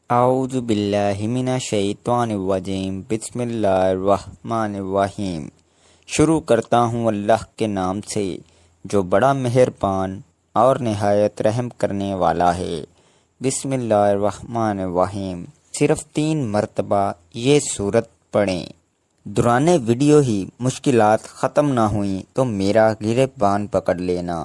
اعوذ باللہ من الشیطان الرجیم بسم اللہ الرحمن الرحیم۔ شروع کرتا ہوں اللہ کے نام سے جو بڑا مہربان اور نہایت رحم کرنے والا ہے۔ بسم اللہ الرحمن الرحیم۔ صرف 3 مرتبہ یہ سورت پڑھیں۔ دوران ویڈیو ہی مشکلات ختم نہ ہوئیں تو میرا گریبان پکڑ لینا۔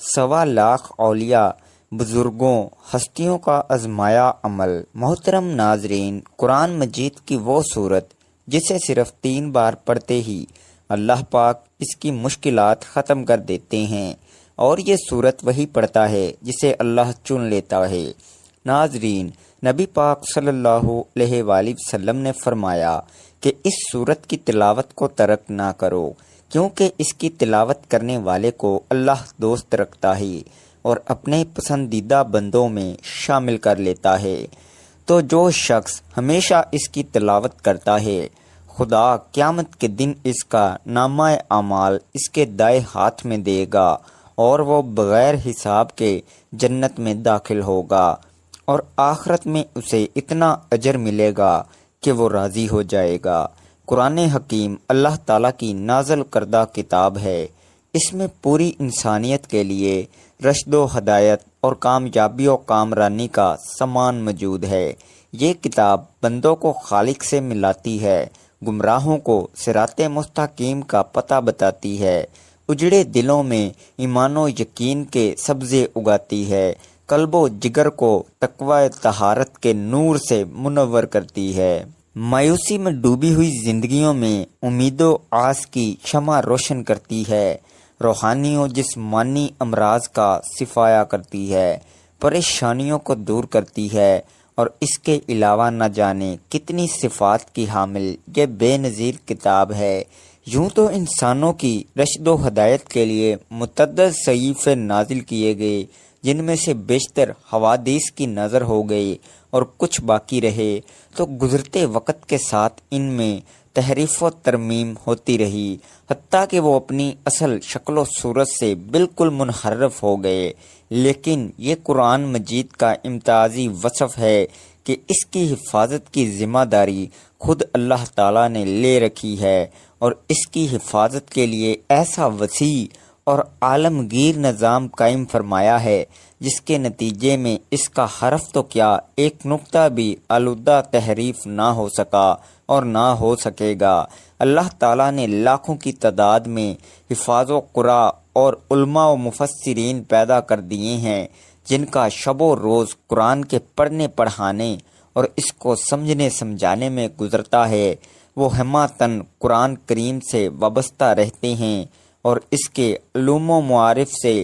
1.25 لاکھ اولیاء، بزرگوں، ہستیوں کا آزمایا عمل۔ محترم ناظرین، قرآن مجید کی وہ صورت جسے صرف 3 بار پڑھتے ہی اللہ پاک اس کی مشکلات ختم کر دیتے ہیں، اور یہ صورت وہی پڑھتا ہے جسے اللہ چن لیتا ہے۔ ناظرین، نبی پاک صلی اللہ علیہ وآلہ وسلم نے فرمایا کہ اس صورت کی تلاوت کو ترک نہ کرو، کیونکہ اس کی تلاوت کرنے والے کو اللہ دوست رکھتا ہے اور اپنے پسندیدہ بندوں میں شامل کر لیتا ہے۔ تو جو شخص ہمیشہ اس کی تلاوت کرتا ہے، خدا قیامت کے دن اس کا نامہ اعمال اس کے دائیں ہاتھ میں دے گا اور وہ بغیر حساب کے جنت میں داخل ہوگا، اور آخرت میں اسے اتنا اجر ملے گا کہ وہ راضی ہو جائے گا۔ قرآن حکیم اللہ تعالیٰ کی نازل کردہ کتاب ہے۔ اس میں پوری انسانیت کے لیے رشد و ہدایت اور کامیابی و کامرانی کا سامان موجود ہے۔ یہ کتاب بندوں کو خالق سے ملاتی ہے، گمراہوں کو صراط مستقیم کا پتہ بتاتی ہے، اجڑے دلوں میں ایمان و یقین کے سبزے اگاتی ہے، قلب و جگر کو تقوی طہارت کے نور سے منور کرتی ہے، مایوسی میں ڈوبی ہوئی زندگیوں میں امید و آس کی شمع روشن کرتی ہے، روحانی و جسمانی امراض کا شفایا کرتی ہے، پریشانیوں کو دور کرتی ہے، اور اس کے علاوہ نہ جانے کتنی صفات کی حامل یہ بے نظیر کتاب ہے۔ یوں تو انسانوں کی رشد و ہدایت کے لیے متعدد صحیفے نازل کیے گئے، جن میں سے بیشتر حوادث کی نظر ہو گئے اور کچھ باقی رہے، تو گزرتے وقت کے ساتھ ان میں تحریف و ترمیم ہوتی رہی، حتیٰ کہ وہ اپنی اصل شکل و صورت سے بالکل منحرف ہو گئے۔ لیکن یہ قرآن مجید کا امتیازی وصف ہے کہ اس کی حفاظت کی ذمہ داری خود اللہ تعالیٰ نے لے رکھی ہے، اور اس کی حفاظت کے لیے ایسا وسیع اور عالمگیر نظام قائم فرمایا ہے جس کے نتیجے میں اس کا حرف تو کیا ایک نقطہ بھی آلودہ تحریف نہ ہو سکا اور نہ ہو سکے گا۔ اللہ تعالیٰ نے لاکھوں کی تعداد میں حفاظ و قراء اور علماء و مفسرین پیدا کر دیے ہیں، جن کا شب و روز قرآن کے پڑھنے پڑھانے اور اس کو سمجھنے سمجھانے میں گزرتا ہے۔ وہ ہمتاً قرآن کریم سے وابستہ رہتے ہیں اور اس کے علوم و معارف سے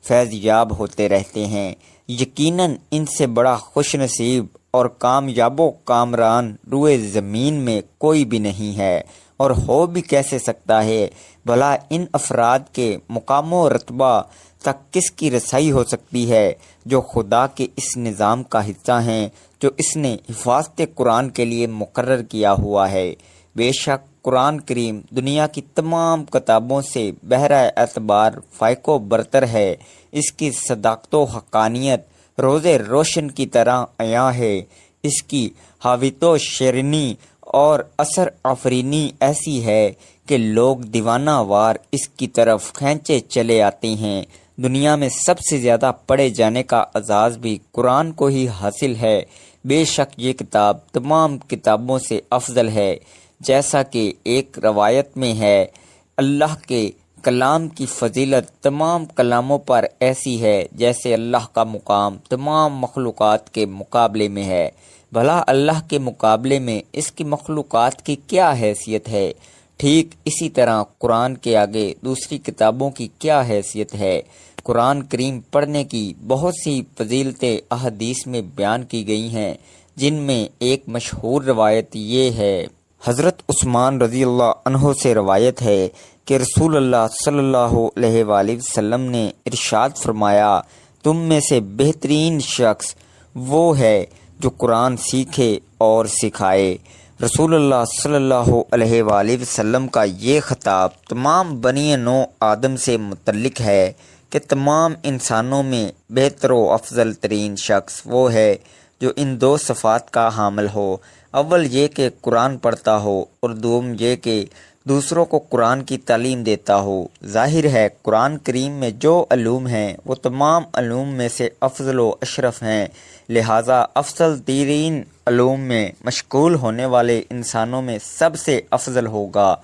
فیض یاب ہوتے رہتے ہیں۔ یقیناً ان سے بڑا خوش نصیب اور کامیاب و کامران روئے زمین میں کوئی بھی نہیں ہے، اور ہو بھی کیسے سکتا ہے۔ بھلا ان افراد کے مقام و رتبہ تک کس کی رسائی ہو سکتی ہے جو خدا کے اس نظام کا حصہ ہیں جو اس نے حفاظت قرآن کے لیے مقرر کیا ہوا ہے۔ بے شک قرآن کریم دنیا کی تمام کتابوں سے بہرہ اعتبار فائق و برتر ہے۔ اس کی صداقت و حقانیت روز روشن کی طرح عیاں ہے۔ اس کی حاویت و شیرینی اور اثر آفرینی ایسی ہے کہ لوگ دیوانہ وار اس کی طرف کھینچے چلے آتے ہیں۔ دنیا میں سب سے زیادہ پڑھے جانے کا اعزاز بھی قرآن کو ہی حاصل ہے۔ بے شک یہ کتاب تمام کتابوں سے افضل ہے، جیسا کہ ایک روایت میں ہے، اللہ کے کلام کی فضیلت تمام کلاموں پر ایسی ہے جیسے اللہ کا مقام تمام مخلوقات کے مقابلے میں ہے۔ بھلا اللہ کے مقابلے میں اس کی مخلوقات کی کیا حیثیت ہے؟ ٹھیک اسی طرح قرآن کے آگے دوسری کتابوں کی کیا حیثیت ہے؟ قرآن کریم پڑھنے کی بہت سی فضیلتیں احادیث میں بیان کی گئی ہیں، جن میں ایک مشہور روایت یہ ہے۔ حضرت عثمان رضی اللہ عنہ سے روایت ہے کہ رسول اللہ صلی اللہ علیہ وآلہ وسلم نے ارشاد فرمایا، تم میں سے بہترین شخص وہ ہے جو قرآن سیکھے اور سکھائے۔ رسول اللہ صلی اللہ علیہ وآلہ وسلم کا یہ خطاب تمام بنی نوع آدم سے متعلق ہے کہ تمام انسانوں میں بہتر و افضل ترین شخص وہ ہے جو ان دو صفات کا حامل ہو۔ اول یہ کہ قرآن پڑھتا ہو، اور دوم یہ کہ دوسروں کو قرآن کی تعلیم دیتا ہو۔ ظاہر ہے قرآن کریم میں جو علوم ہیں وہ تمام علوم میں سے افضل و اشرف ہیں، لہٰذا افضل ترین علوم میں مشغول ہونے والے انسانوں میں سب سے افضل ہوگا۔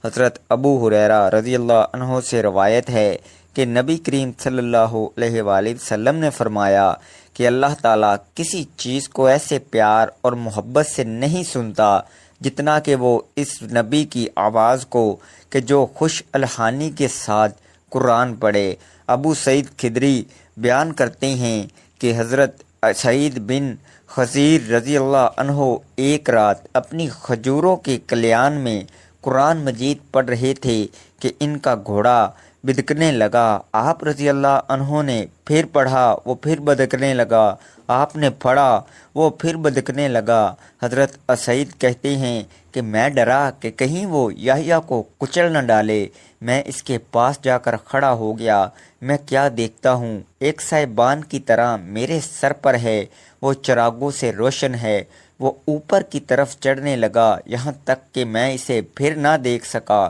حضرت ابو ہریرہ رضی اللہ عنہ سے روایت ہے کہ نبی کریم صلی اللہ علیہ وآلہ وسلم نے فرمایا کہ اللہ تعالیٰ کسی چیز کو ایسے پیار اور محبت سے نہیں سنتا جتنا کہ وہ اس نبی کی آواز کو کہ جو خوش الحانی کے ساتھ قرآن پڑھے۔ ابو سعید خدری بیان کرتے ہیں کہ حضرت سعید بن خضیر رضی اللہ عنہ ایک رات اپنی کھجوروں کے کلیان میں قرآن مجید پڑھ رہے تھے کہ ان کا گھوڑا بدکنے لگا۔ آپ رضی اللہ عنہ نے پھر پڑھا، وہ پھر بدکنے لگا۔ آپ نے پڑھا، وہ پھر بدکنے لگا۔ حضرت سعید کہتے ہیں کہ میں ڈرا کہ کہیں وہ یحییٰ کو کچل نہ ڈالے۔ میں اس کے پاس جا کر کھڑا ہو گیا۔ میں کیا دیکھتا ہوں؟ ایک سائبان کی طرح میرے سر پر ہے، وہ چراغوں سے روشن ہے۔ وہ اوپر کی طرف چڑھنے لگا یہاں تک کہ میں اسے پھر نہ دیکھ سکا۔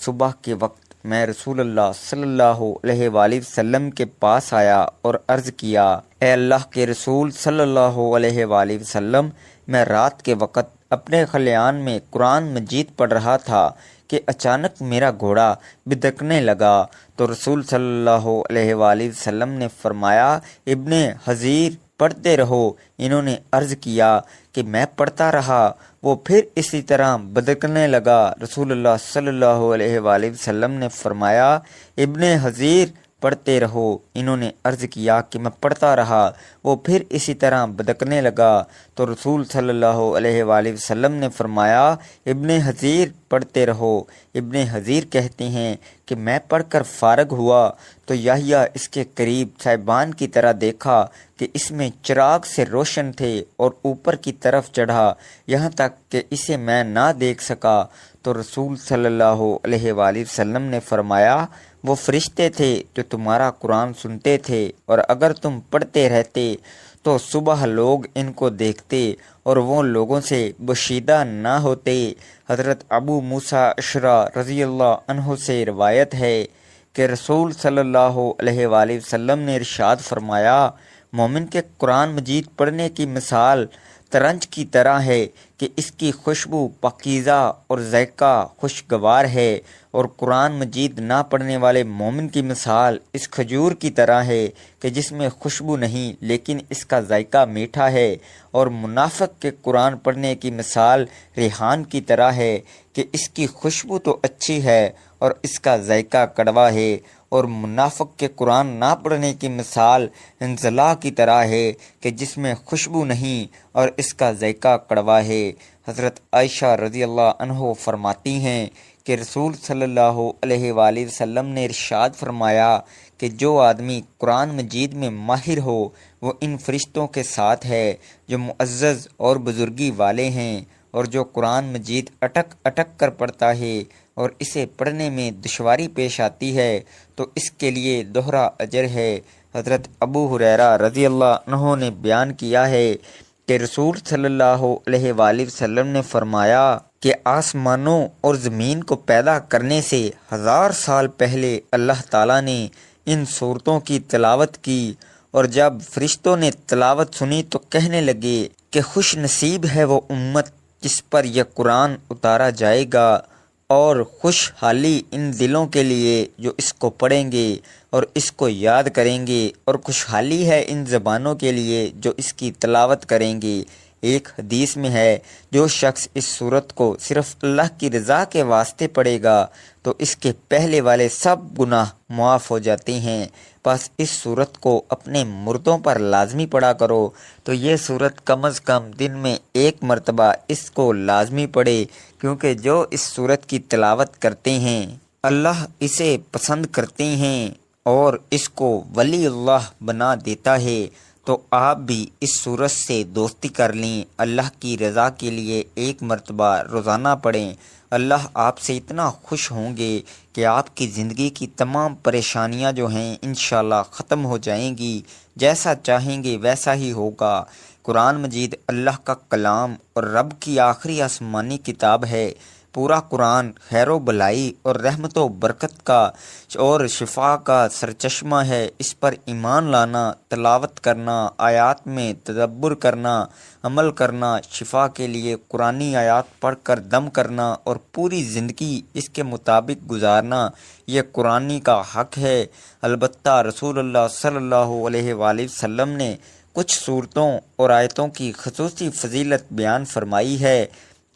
صبح کے وقت میں رسول اللہ صلی اللہ علیہ وآلہ وسلم کے پاس آیا اور عرض کیا، اے اللہ کے رسول صلی اللہ علیہ وآلہ وسلم، میں رات کے وقت اپنے خلیان میں قرآن مجید پڑھ رہا تھا کہ اچانک میرا گھوڑا بدکنے لگا۔ تو رسول صلی اللہ علیہ وآلہ وسلم نے فرمایا، ابن حضیر پڑھتے رہو۔ انہوں نے عرض کیا کہ میں پڑھتا رہا، وہ پھر اسی طرح بدکنے لگا۔ رسول اللہ صلی اللہ علیہ وآلہ وسلم نے فرمایا، ابن حضیر پڑھتے رہو۔ انہوں نے عرض کیا کہ میں پڑھتا رہا، وہ پھر اسی طرح بدکنے لگا۔ تو رسول صلی اللہ علیہ وآلہ وسلم نے فرمایا، ابن حضیر پڑھتے رہو۔ ابن حضیر کہتے ہیں کہ میں پڑھ کر فارغ ہوا تو یحییٰ اس کے قریب سائبان کی طرح دیکھا کہ اس میں چراغ سے روشن تھے اور اوپر کی طرف چڑھا یہاں تک کہ اسے میں نہ دیکھ سکا۔ تو رسول صلی اللہ علیہ وآلہ وسلم نے فرمایا، وہ فرشتے تھے جو تمہارا قرآن سنتے تھے، اور اگر تم پڑھتے رہتے تو صبح لوگ ان کو دیکھتے اور وہ لوگوں سے بشیدہ نہ ہوتے۔ حضرت ابو موسیٰ اشعری رضی اللہ عنہ سے روایت ہے کہ رسول صلی اللہ علیہ وآلہ وسلم نے ارشاد فرمایا، مومن کے قرآن مجید پڑھنے کی مثال ترنج کی طرح ہے کہ اس کی خوشبو پاکیزہ اور ذائقہ خوشگوار ہے، اور قرآن مجید نہ پڑھنے والے مومن کی مثال اس کھجور کی طرح ہے کہ جس میں خوشبو نہیں لیکن اس کا ذائقہ میٹھا ہے، اور منافق کے قرآن پڑھنے کی مثال ریحان کی طرح ہے کہ اس کی خوشبو تو اچھی ہے اور اس کا ذائقہ کڑوا ہے، اور منافق کے قرآن نہ پڑھنے کی مثال انزلا کی طرح ہے کہ جس میں خوشبو نہیں اور اس کا ذائقہ کڑوا ہے۔ حضرت عائشہ رضی اللہ عنہ فرماتی ہیں کہ رسول صلی اللہ علیہ وآلہ وسلم نے ارشاد فرمایا کہ جو آدمی قرآن مجید میں ماہر ہو وہ ان فرشتوں کے ساتھ ہے جو معزز اور بزرگی والے ہیں، اور جو قرآن مجید اٹک اٹک کر پڑھتا ہے اور اسے پڑھنے میں دشواری پیش آتی ہے تو اس کے لیے دوہرا اجر ہے۔ حضرت ابو ہریرہ رضی اللہ عنہ نے بیان کیا ہے کہ رسول صلی اللہ علیہ وآلہ وسلم نے فرمایا کہ آسمانوں اور زمین کو پیدا کرنے سے 1000 سال پہلے اللہ تعالیٰ نے ان صورتوں کی تلاوت کی، اور جب فرشتوں نے تلاوت سنی تو کہنے لگے کہ خوش نصیب ہے وہ امت جس پر یہ قرآن اتارا جائے گا، اور خوشحالی ان دلوں کے لیے جو اس کو پڑھیں گے اور اس کو یاد کریں گے، اور خوشحالی ہے ان زبانوں کے لیے جو اس کی تلاوت کریں گے۔ ایک حدیث میں ہے، جو شخص اس سورت کو صرف اللہ کی رضا کے واسطے پڑھے گا تو اس کے پہلے والے سب گناہ معاف ہو جاتے ہیں۔ بس اس سورت کو اپنے مردوں پر لازمی پڑھا کرو۔ تو یہ سورت کم از کم دن میں 1 مرتبہ اس کو لازمی پڑھے، کیونکہ جو اس سورت کی تلاوت کرتے ہیں اللہ اسے پسند کرتے ہیں اور اس کو ولی اللہ بنا دیتا ہے۔ تو آپ بھی اس سورت سے دوستی کر لیں، اللہ کی رضا کے لیے 1 مرتبہ روزانہ پڑھیں۔ اللہ آپ سے اتنا خوش ہوں گے کہ آپ کی زندگی کی تمام پریشانیاں جو ہیں انشاءاللہ ختم ہو جائیں گی۔ جیسا چاہیں گے ویسا ہی ہوگا۔ قرآن مجید اللہ کا کلام اور رب کی آخری آسمانی کتاب ہے۔ پورا قرآن خیر و بلائی اور رحمت و برکت کا اور شفا کا سرچشمہ ہے۔ اس پر ایمان لانا، تلاوت کرنا، آیات میں تدبر کرنا، عمل کرنا، شفا کے لیے قرآنی آیات پڑھ کر دم کرنا اور پوری زندگی اس کے مطابق گزارنا، یہ قرآنی کا حق ہے۔ البتہ رسول اللہ صلی اللہ علیہ وآلہ وسلم نے کچھ صورتوں اور آیتوں کی خصوصی فضیلت بیان فرمائی ہے۔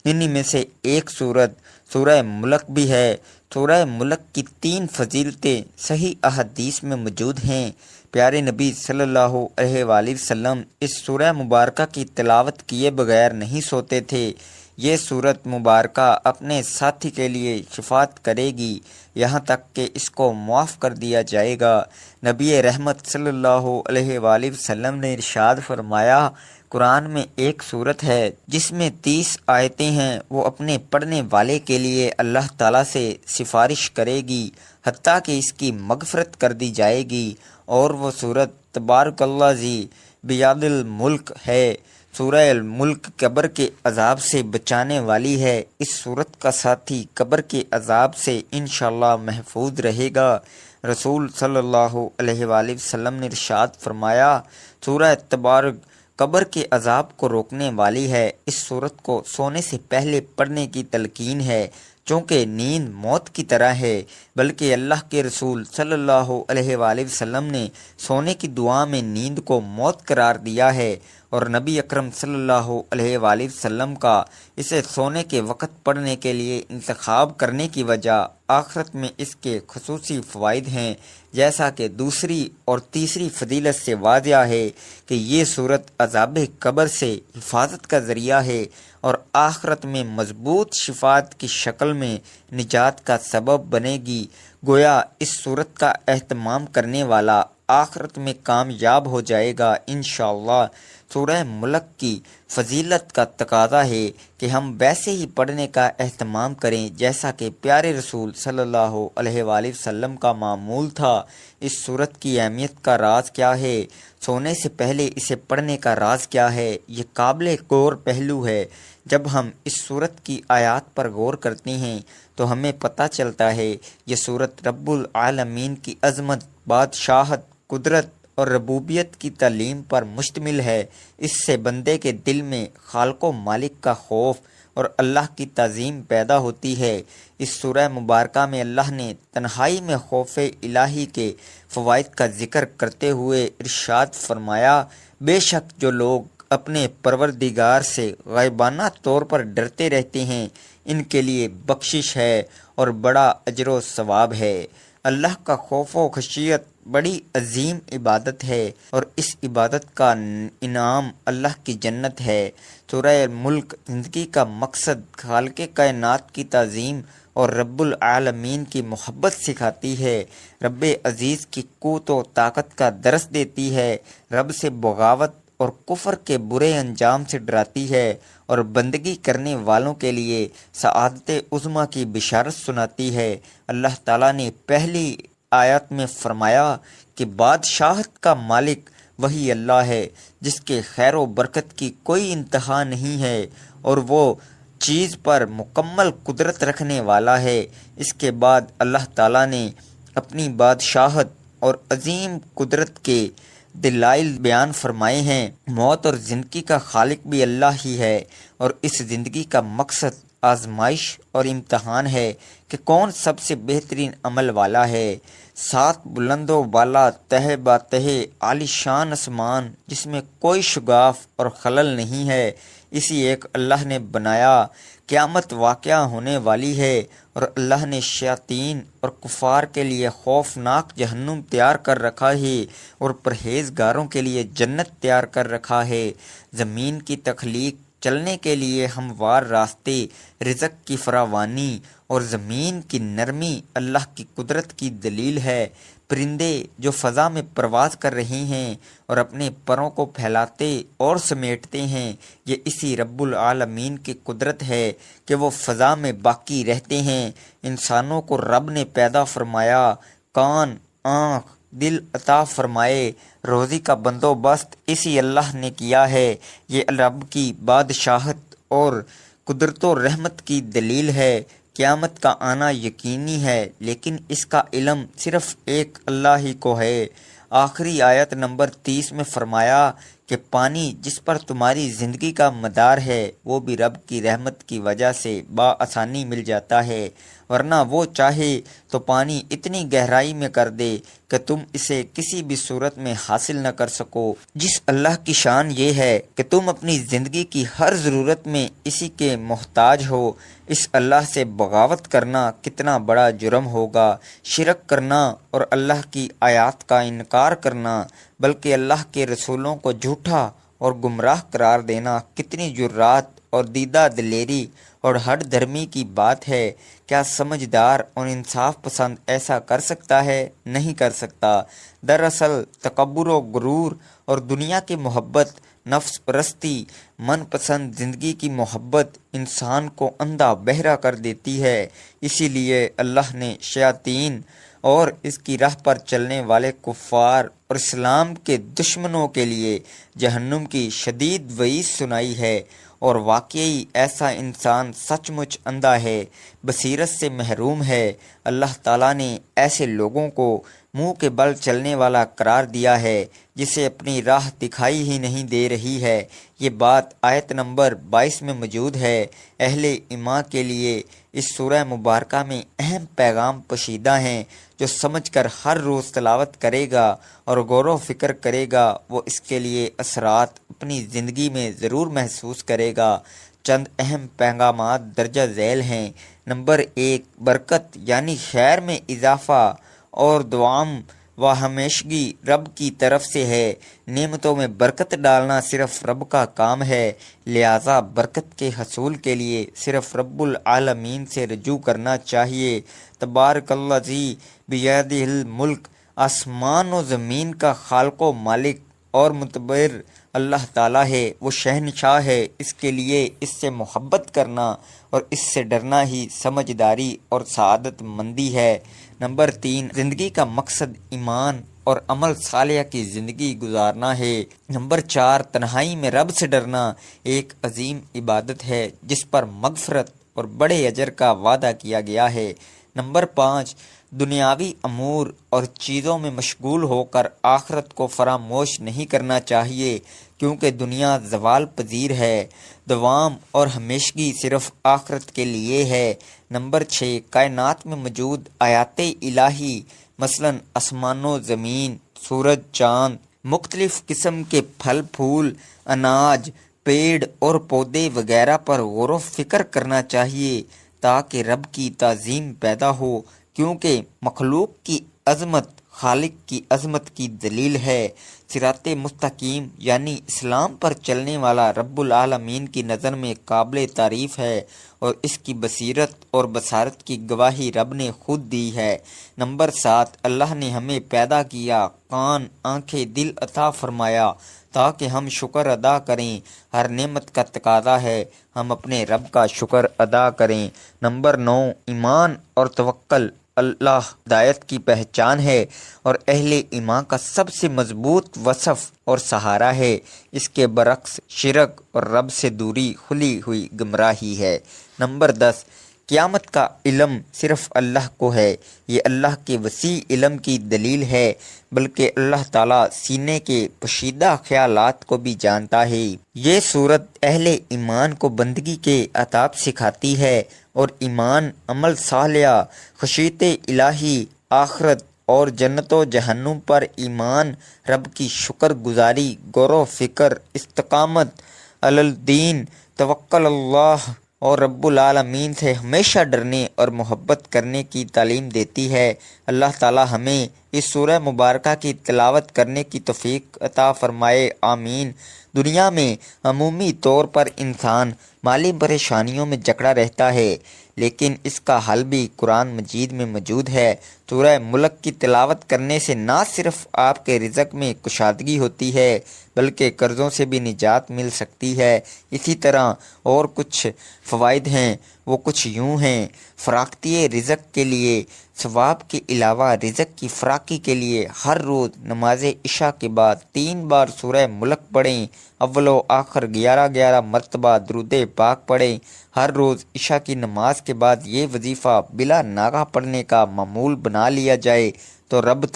انہی میں سے ایک صورت سورہ ملک بھی ہے۔ سورہ ملک کی 3 فضیلتیں صحیح احادیث میں موجود ہیں۔ پیارے نبی صلی اللہ علیہ وآلہ وسلم اس سورہ مبارکہ کی تلاوت کیے بغیر نہیں سوتے تھے۔ یہ سورت مبارکہ اپنے ساتھی کے لیے شفاعت کرے گی، یہاں تک کہ اس کو معاف کر دیا جائے گا۔ نبی رحمت صلی اللہ علیہ وآلہ وسلم نے ارشاد فرمایا، قرآن میں ایک سورت ہے جس میں 30 آیتیں ہیں، وہ اپنے پڑھنے والے کے لیے اللہ تعالیٰ سے سفارش کرے گی حتیٰ کہ اس کی مغفرت کر دی جائے گی، اور وہ سورت تبارک اللہ ذی بیاد الملک ہے۔ سورہ الملک قبر کے عذاب سے بچانے والی ہے۔ اس سورت کا ساتھی قبر کے عذاب سے انشاءاللہ محفوظ رہے گا۔ رسول صلی اللہ علیہ وآلہ وسلم نے ارشاد فرمایا، سورہ تبارک قبر کے عذاب کو روکنے والی ہے۔ اس سورت کو سونے سے پہلے پڑھنے کی تلقین ہے، چونکہ نیند موت کی طرح ہے، بلکہ اللہ کے رسول صلی اللہ علیہ وآلہ وسلم نے سونے کی دعا میں نیند کو موت قرار دیا ہے، اور نبی اکرم صلی اللہ علیہ وآلہ وسلم کا اسے سونے کے وقت پڑھنے کے لیے انتخاب کرنے کی وجہ آخرت میں اس کے خصوصی فوائد ہیں، جیسا کہ دوسری اور تیسری فضیلت سے واضح ہے کہ یہ صورت عذاب قبر سے حفاظت کا ذریعہ ہے اور آخرت میں مضبوط شفاعت کی شکل میں نجات کا سبب بنے گی۔ گویا اس صورت کا اہتمام کرنے والا آخرت میں کامیاب ہو جائے گا انشاءاللہ۔ سورہ ملک کی فضیلت کا تقاضا ہے کہ ہم ویسے ہی پڑھنے کا اہتمام کریں جیسا کہ پیارے رسول صلی اللہ علیہ وآلہ وسلم کا معمول تھا۔ اس صورت کی اہمیت کا راز کیا ہے؟ سونے سے پہلے اسے پڑھنے کا راز کیا ہے؟ یہ قابل غور پہلو ہے۔ جب ہم اس صورت کی آیات پر غور کرتے ہیں تو ہمیں پتہ چلتا ہے یہ صورت رب العالمین کی عظمت، بادشاہت، قدرت اور ربوبیت کی تعلیم پر مشتمل ہے۔ اس سے بندے کے دل میں خالق و مالک کا خوف اور اللہ کی تعظیم پیدا ہوتی ہے۔ اس سورہ مبارکہ میں اللہ نے تنہائی میں خوف الہی کے فوائد کا ذکر کرتے ہوئے ارشاد فرمایا، بے شک جو لوگ اپنے پروردگار سے غائبانہ طور پر ڈرتے رہتے ہیں، ان کے لیے بخشش ہے اور بڑا اجر و ثواب ہے۔ اللہ کا خوف و خشیت بڑی عظیم عبادت ہے اور اس عبادت کا انعام اللہ کی جنت ہے۔ سورہ ملک زندگی کا مقصد خالق کائنات کی تعظیم اور رب العالمین کی محبت سکھاتی ہے، رب عزیز کی قوت و طاقت کا درس دیتی ہے، رب سے بغاوت اور کفر کے برے انجام سے ڈراتی ہے، اور بندگی کرنے والوں کے لیے سعادت عظمیٰ کی بشارت سناتی ہے۔ اللہ تعالیٰ نے پہلی آیت میں فرمایا کہ بادشاہت کا مالک وہی اللہ ہے جس کے خیر و برکت کی کوئی انتہا نہیں ہے اور وہ چیز پر مکمل قدرت رکھنے والا ہے۔ اس کے بعد اللہ تعالیٰ نے اپنی بادشاہت اور عظیم قدرت کے دلائل بیان فرمائے ہیں۔ موت اور زندگی کا خالق بھی اللہ ہی ہے اور اس زندگی کا مقصد آزمائش اور امتحان ہے کہ کون سب سے بہترین عمل والا ہے۔ 7 بلند و بالا تہ باتہ عالی شان آسمان جس میں کوئی شگاف اور خلل نہیں ہے، اسی ایک اللہ نے بنایا۔ قیامت واقعہ ہونے والی ہے اور اللہ نے شیاطین اور کفار کے لیے خوفناک جہنم تیار کر رکھا ہے اور پرہیزگاروں کے لیے جنت تیار کر رکھا ہے۔ زمین کی تخلیق، چلنے کے لیے ہموار راستے، رزق کی فراوانی اور زمین کی نرمی اللہ کی قدرت کی دلیل ہے۔ پرندے جو فضا میں پرواز کر رہے ہیں اور اپنے پروں کو پھیلاتے اور سمیٹتے ہیں، یہ اسی رب العالمین کی قدرت ہے کہ وہ فضا میں باقی رہتے ہیں۔ انسانوں کو رب نے پیدا فرمایا، کان، آنکھ، دل عطا فرمائے، روزی کا بندوبست اسی اللہ نے کیا ہے۔ یہ رب کی بادشاہت اور قدرت و رحمت کی دلیل ہے۔ قیامت کا آنا یقینی ہے، لیکن اس کا علم صرف ایک اللہ ہی کو ہے۔ آخری آیت نمبر 30 میں فرمایا کہ پانی جس پر تمہاری زندگی کا مدار ہے وہ بھی رب کی رحمت کی وجہ سے بآسانی مل جاتا ہے، ورنہ وہ چاہے تو پانی اتنی گہرائی میں کر دے کہ تم اسے کسی بھی صورت میں حاصل نہ کر سکو۔ جس اللہ کی شان یہ ہے کہ تم اپنی زندگی کی ہر ضرورت میں اسی کے محتاج ہو، اس اللہ سے بغاوت کرنا کتنا بڑا جرم ہوگا۔ شرک کرنا اور اللہ کی آیات کا انکار کرنا، بلکہ اللہ کے رسولوں کو جھوٹا اور گمراہ قرار دینا کتنی جرات اور دیدہ دلیری اور ہٹ دھرمی کی بات ہے۔ کیا سمجھدار اور انصاف پسند ایسا کر سکتا ہے؟ نہیں کر سکتا۔ دراصل تکبر و غرور اور دنیا کی محبت، نفس پرستی، من پسند زندگی کی محبت انسان کو اندھا بہرا کر دیتی ہے۔ اسی لیے اللہ نے شیاطین اور اس کی راہ پر چلنے والے کفار اور اسلام کے دشمنوں کے لیے جہنم کی شدید وعید سنائی ہے، اور واقعی ایسا انسان سچ مچ اندھا ہے، بصیرت سے محروم ہے۔ اللہ تعالیٰ نے ایسے لوگوں کو منہ کے بل چلنے والا قرار دیا ہے جسے اپنی راہ دکھائی ہی نہیں دے رہی ہے۔ یہ بات آیت نمبر 22 میں موجود ہے۔ اہل ایمان کے لیے اس سورہ مبارکہ میں اہم پیغام پوشیدہ ہیں، جو سمجھ کر ہر روز تلاوت کرے گا اور غور و فکر کرے گا وہ اس کے لیے اثرات اپنی زندگی میں ضرور محسوس کرے گا۔ چند اہم پیغامات درجہ ذیل ہیں۔ نمبر 1، برکت یعنی خیر میں اضافہ اور دوام و ہمیشگی رب کی طرف سے ہے۔ نعمتوں میں برکت ڈالنا صرف رب کا کام ہے، لہذا برکت کے حصول کے لیے صرف رب العالمین سے رجوع کرنا چاہیے۔ تبارک الذی بیدہ الملک، آسمان و زمین کا خالق و مالک اور متبر اللہ تعالیٰ ہے، وہ شہنشاہ ہے۔ اس کے لیے اس سے محبت کرنا اور اس سے ڈرنا ہی سمجھداری اور سعادت مندی ہے۔ نمبر 3، زندگی کا مقصد ایمان اور عمل صالح کی زندگی گزارنا ہے۔ نمبر 4، تنہائی میں رب سے ڈرنا ایک عظیم عبادت ہے جس پر مغفرت اور بڑے اجر کا وعدہ کیا گیا ہے۔ نمبر 5، دنیاوی امور اور چیزوں میں مشغول ہو کر آخرت کو فراموش نہیں کرنا چاہیے، کیونکہ دنیا زوال پذیر ہے، دوام اور ہمیشگی صرف آخرت کے لیے ہے۔ نمبر 6، کائنات میں موجود آیات الہی مثلا آسمان و زمین، سورج، چاند، مختلف قسم کے پھل پھول، اناج، پیڑ اور پودے وغیرہ پر غور و فکر کرنا چاہیے تاکہ رب کی تعظیم پیدا ہو، کیونکہ مخلوق کی عظمت خالق کی عظمت کی دلیل ہے۔ صراط مستقیم یعنی اسلام پر چلنے والا رب العالمین کی نظر میں قابل تعریف ہے، اور اس کی بصیرت اور بصارت کی گواہی رب نے خود دی ہے۔ نمبر 7، اللہ نے ہمیں پیدا کیا، کان، آنکھیں، دل عطا فرمایا تاکہ ہم شکر ادا کریں۔ ہر نعمت کا تقاضا ہے ہم اپنے رب کا شکر ادا کریں۔ نمبر 9، ایمان اور توکل اللہ ہدایت کی پہچان ہے اور اہل ایمان کا سب سے مضبوط وصف اور سہارا ہے۔ اس کے برعکس شرک اور رب سے دوری کھلی ہوئی گمراہی ہے۔ نمبر 10، قیامت کا علم صرف اللہ کو ہے۔ یہ اللہ کے وسیع علم کی دلیل ہے، بلکہ اللہ تعالیٰ سینے کے پوشیدہ خیالات کو بھی جانتا ہے۔ یہ صورت اہل ایمان کو بندگی کے آداب سکھاتی ہے، اور ایمان، عمل صالح، خشیت الہی، آخرت اور جنت و جہنم پر ایمان، رب کی شکر گزاری، غور و فکر، استقامت علی الدین، توکل اللہ اور رب العالمین سے ہمیشہ ڈرنے اور محبت کرنے کی تعلیم دیتی ہے۔ اللہ تعالی ہمیں اس سورہ مبارکہ کی تلاوت کرنے کی توفیق عطا فرمائے، آمین۔ دنیا میں عمومی طور پر انسان مالی پریشانیوں میں جکڑا رہتا ہے، لیکن اس کا حل بھی قرآن مجید میں موجود ہے۔ سورہ ملک کی تلاوت کرنے سے نہ صرف آپ کے رزق میں کشادگی ہوتی ہے بلکہ قرضوں سے بھی نجات مل سکتی ہے۔ اسی طرح اور کچھ فوائد ہیں، وہ کچھ یوں ہیں۔ فراختی رزق کے لیے ثواب کے علاوہ رزق کی فراخی کے لیے ہر روز نماز عشاء کے بعد 3 بار سورہ ملک پڑھیں، اول و آخر 11 مرتبہ درود پاک پڑھیں۔ ہر روز عشاء کی نماز کے بعد یہ وظیفہ بلا ناغہ پڑھنے کا معمول بنا لیا جائے تو رب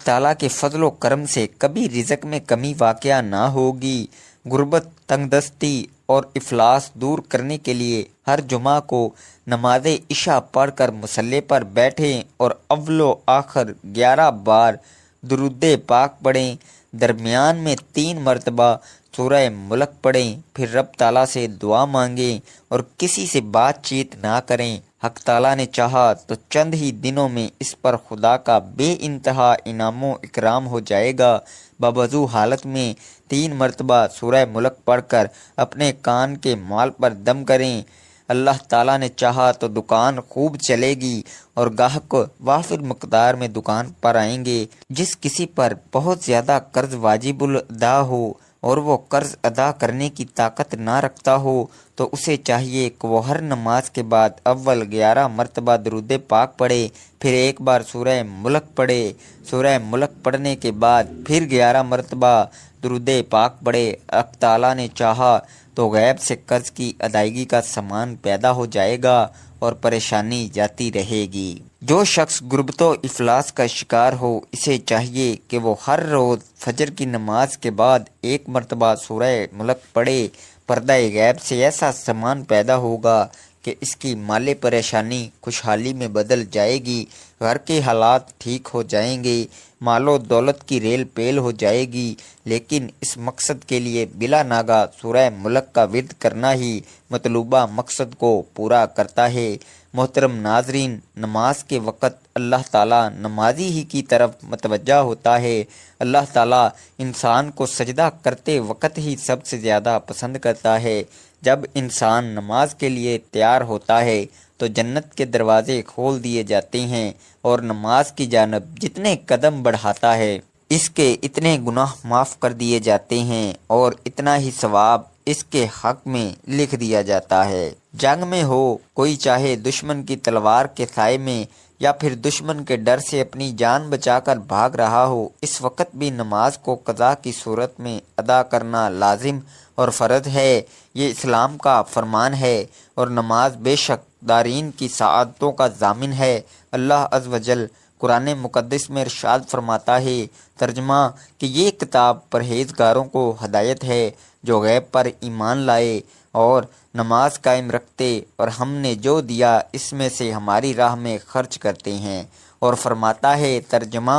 تعالیٰ کے فضل و کرم سے کبھی رزق میں کمی واقع نہ ہوگی۔ غربت، تنگ دستی اور افلاس دور کرنے کے لیے ہر جمعہ کو نماز عشاء پڑھ کر مصلی پر بیٹھیں اور اول و آخر 11 بار درود پاک پڑھیں۔ درمیان میں 3 مرتبہ سورہ ملک پڑھیں، پھر رب تعالیٰ سے دعا مانگیں اور کسی سے بات چیت نہ کریں۔ حق تعالیٰ نے چاہا تو چند ہی دنوں میں اس پر خدا کا بے انتہا انعام و اکرام ہو جائے گا۔ بوضو حالت میں 3 مرتبہ سورہ ملک پڑھ کر اپنے کان کے مال پر دم کریں۔ اللہ تعالیٰ نے چاہا تو دکان خوب چلے گی اور گاہک وافر مقدار میں دکان پر آئیں گے۔ جس کسی پر بہت زیادہ قرض واجب الادا ہو اور وہ قرض ادا کرنے کی طاقت نہ رکھتا ہو تو اسے چاہیے کہ وہ ہر نماز کے بعد اول 11 مرتبہ درود پاک پڑھے، پھر 1 بار سورہ ملک پڑھے۔ سورہ ملک پڑھنے کے بعد پھر 11 مرتبہ درود پاک پڑھے۔ حق تعالیٰ نے چاہا تو غیب سے قرض کی ادائیگی کا سامان پیدا ہو جائے گا اور پریشانی جاتی رہے گی۔ جو شخص غربت و افلاس کا شکار ہو اسے چاہیے کہ وہ ہر روز فجر کی نماز کے بعد 1 مرتبہ سورہ ملک پڑھے۔ پردہ غیب سے ایسا سامان پیدا ہوگا کہ اس کی مالی پریشانی خوشحالی میں بدل جائے گی، گھر کے حالات ٹھیک ہو جائیں گے، مال و دولت کی ریل پیل ہو جائے گی۔ لیکن اس مقصد کے لیے بلا ناغہ سورہ ملک کا ورد کرنا ہی مطلوبہ مقصد کو پورا کرتا ہے۔ محترم ناظرین، نماز کے وقت اللہ تعالیٰ نمازی ہی کی طرف متوجہ ہوتا ہے۔ اللہ تعالیٰ انسان کو سجدہ کرتے وقت ہی سب سے زیادہ پسند کرتا ہے۔ جب انسان نماز کے لیے تیار ہوتا ہے تو جنت کے دروازے کھول دیے جاتے ہیں اور نماز کی جانب جتنے قدم بڑھاتا ہے اس کے اتنے گناہ معاف کر دیے جاتے ہیں اور اتنا ہی ثواب اس کے حق میں لکھ دیا جاتا ہے۔ جنگ میں ہو، کوئی چاہے دشمن کی تلوار کے سائے میں یا پھر دشمن کے ڈر سے اپنی جان بچا کر بھاگ رہا ہو، اس وقت بھی نماز کو قضا کی صورت میں ادا کرنا لازم اور فرض ہے۔ یہ اسلام کا فرمان ہے اور نماز بے شک دارین کی سعادتوں کا ضامن ہے۔ اللہ عز و جل قرآن مقدس میں ارشاد فرماتا ہے، ترجمہ کہ یہ کتاب پرہیزگاروں کو ہدایت ہے جو غیب پر ایمان لائے اور نماز قائم رکھتے اور ہم نے جو دیا اس میں سے ہماری راہ میں خرچ کرتے ہیں۔ اور فرماتا ہے، ترجمہ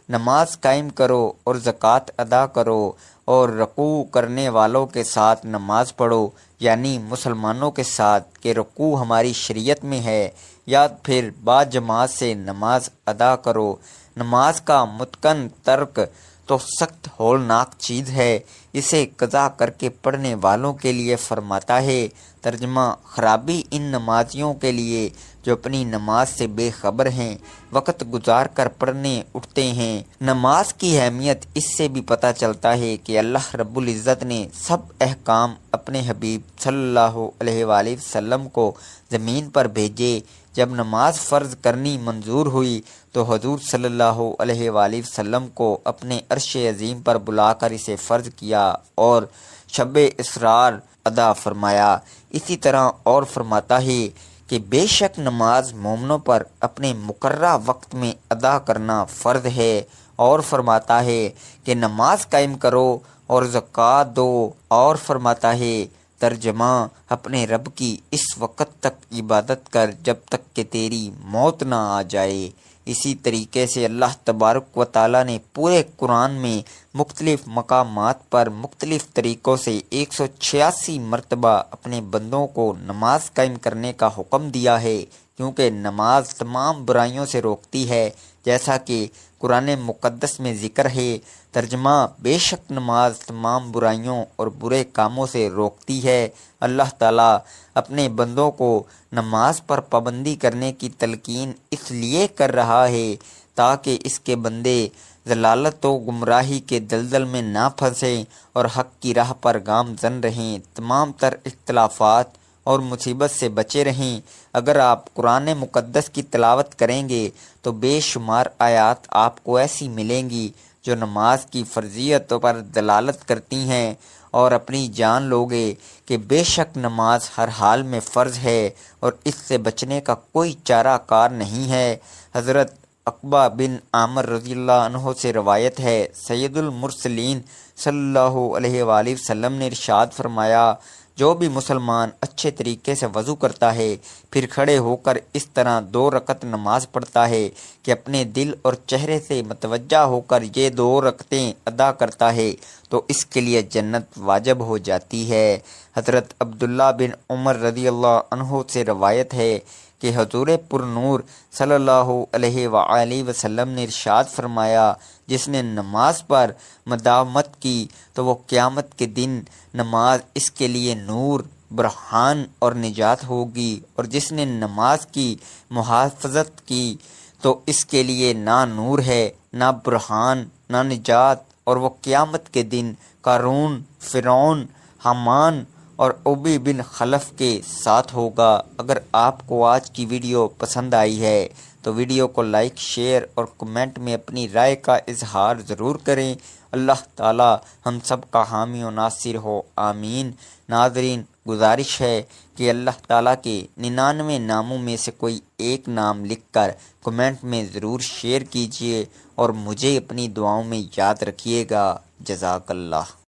نماز قائم کرو اور زکوٰۃ ادا کرو اور رکوع کرنے والوں کے ساتھ نماز پڑھو، یعنی مسلمانوں کے ساتھ کہ رکوع ہماری شریعت میں ہے، یا پھر با جماعت سے نماز ادا کرو۔ نماز کا متقن ترک تو سخت ہولناک چیز ہے، اسے قضا کر کے پڑھنے والوں کے لیے فرماتا ہے، ترجمہ خرابی ان نمازیوں کے لیے جو اپنی نماز سے بے خبر ہیں، وقت گزار کر پڑھنے اٹھتے ہیں۔ نماز کی اہمیت اس سے بھی پتہ چلتا ہے کہ اللہ رب العزت نے سب احکام اپنے حبیب صلی اللہ علیہ وآلہ وسلم کو زمین پر بھیجے۔ جب نماز فرض کرنی منظور ہوئی تو حضور صلی اللہ علیہ وآلہ وسلم کو اپنے عرش عظیم پر بلا کر اسے فرض کیا اور شب اسرار ادا فرمایا۔ اسی طرح اور فرماتا ہے کہ بے شک نماز مومنوں پر اپنے مقررہ وقت میں ادا کرنا فرض ہے، اور فرماتا ہے کہ نماز قائم کرو اور زکوٰۃ دو، اور فرماتا ہے، ترجمہ اپنے رب کی اس وقت تک عبادت کر جب تک کہ تیری موت نہ آ جائے۔ اسی طریقے سے اللہ تبارک و تعالیٰ نے پورے قرآن میں مختلف مقامات پر مختلف طریقوں سے 186 مرتبہ اپنے بندوں کو نماز قائم کرنے کا حکم دیا ہے، کیونکہ نماز تمام برائیوں سے روکتی ہے، جیسا کہ قرآن مقدس میں ذکر ہے۔ ترجمہ: بے شک نماز تمام برائیوں اور برے کاموں سے روکتی ہے۔ اللہ تعالیٰ اپنے بندوں کو نماز پر پابندی کرنے کی تلقین اس لیے کر رہا ہے تاکہ اس کے بندے ضلالت و گمراہی کے دلدل میں نہ پھنسیں اور حق کی راہ پر گامزن رہیں، تمام تر اختلافات اور مصیبت سے بچے رہیں۔ اگر آپ قرآن مقدس کی تلاوت کریں گے تو بے شمار آیات آپ کو ایسی ملیں گی جو نماز کی فرضیت پر دلالت کرتی ہیں، اور اپنی جان لوگے کہ بے شک نماز ہر حال میں فرض ہے اور اس سے بچنے کا کوئی چارہ کار نہیں ہے۔ حضرت عقبہ بن عامر رضی اللہ عنہ سے روایت ہے، سید المرسلین صلی اللہ علیہ وآلہ وسلم نے ارشاد فرمایا، جو بھی مسلمان اچھے طریقے سے وضو کرتا ہے پھر کھڑے ہو کر اس طرح 2 رکعت نماز پڑھتا ہے کہ اپنے دل اور چہرے سے متوجہ ہو کر یہ 2 رکعتیں ادا کرتا ہے تو اس کے لیے جنت واجب ہو جاتی ہے۔ حضرت عبداللہ بن عمر رضی اللہ عنہ سے روایت ہے کہ حضور پر نور صلی اللہ علیہ وآلہ وسلم نے ارشاد فرمایا، جس نے نماز پر مداومت کی تو وہ قیامت کے دن نماز اس کے لیے نور، برہان اور نجات ہوگی، اور جس نے نماز کی محافظت کی تو اس کے لیے نہ نور ہے، نہ برہان، نہ نجات، اور وہ قیامت کے دن قارون، فرعون، حامان اور ابی بن خلف کے ساتھ ہوگا۔ اگر آپ کو آج کی ویڈیو پسند آئی ہے تو ویڈیو کو لائک، شیئر اور کمنٹ میں اپنی رائے کا اظہار ضرور کریں۔ اللہ تعالی ہم سب کا حامی و ناصر ہو، آمین۔ ناظرین، گزارش ہے کہ اللہ تعالیٰ کے 99 ناموں میں سے کوئی ایک نام لکھ کر کمنٹ میں ضرور شیئر کیجیے اور مجھے اپنی دعاؤں میں یاد رکھیے گا۔ جزاک اللہ۔